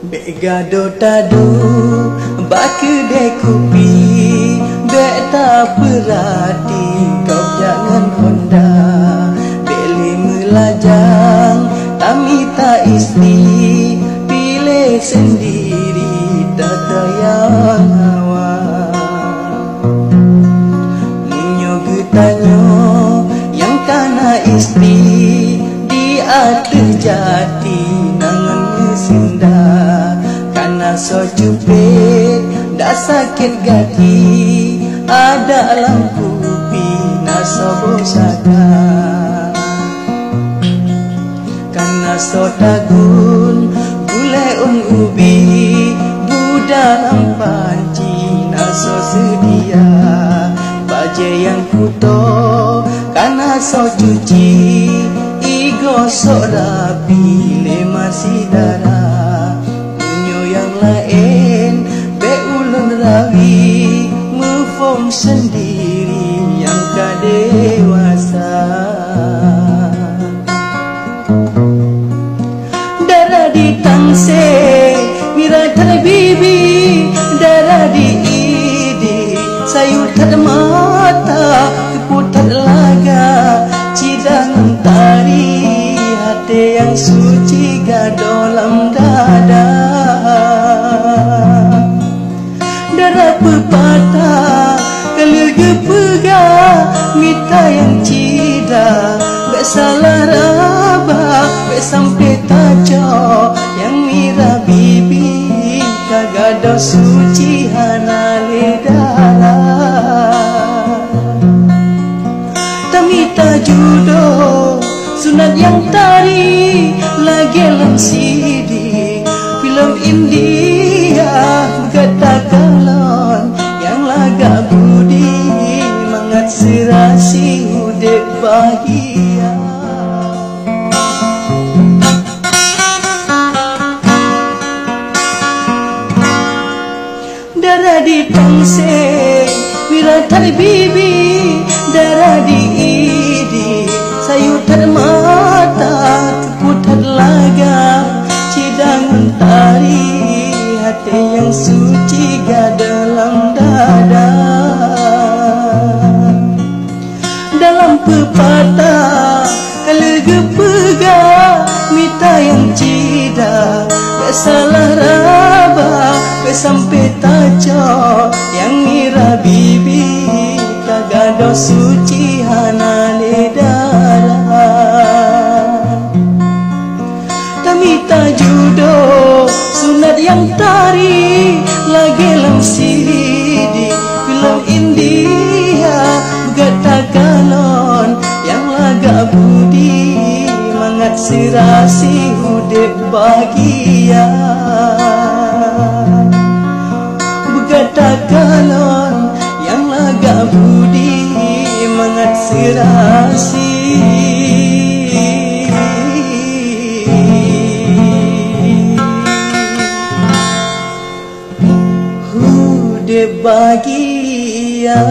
Begado tadu bak kedai kopi, bek tak perhati kau jangan honda. Beli melajang tami tak istri, pilih sendiri tak yang awak. Menyoge tanyo yang kana istri di atas jati nangan mesinda. Karena so cupet dah sakit gati, ada lampu pina so bosada. Karena so tagun gulai ubi, budalam panci na so sedia. Baju yang kuto karena so cuci, igosok rapi le masih darah. Yang lain be ulun rawi mufong sendiri yang kadewasa. Darah di tangse mira tar bibi, darah di idi sayur tar mata keputar laga cidang tari hati yang suci gadolam dada. Darah pepatah kelil gepega mita yang cida, gak salah rabah gak sampai tajo yang mira bibi kagado suci hanale darah. Tamita judo sunat yang tari lagi lam sidi film India kata kalon yang laga budi mangat serasi udek bahagia. Darah di tangse mira tar bibi, darah di idi sayur tar mata keputar laga cidang tari hati yang suci dalam dada. Dalam pepatah kalau gepega mita yang cida, gak salah rabah gak sampai tajo yang mira bibi kagado suci hanale darah. Tamita judo sunat yang tari lagi lam sidi film India gata kalon yang laga budi mangat serasi udek bahagia. Begata kalon yang laga budi mangat serasi udek bahagia.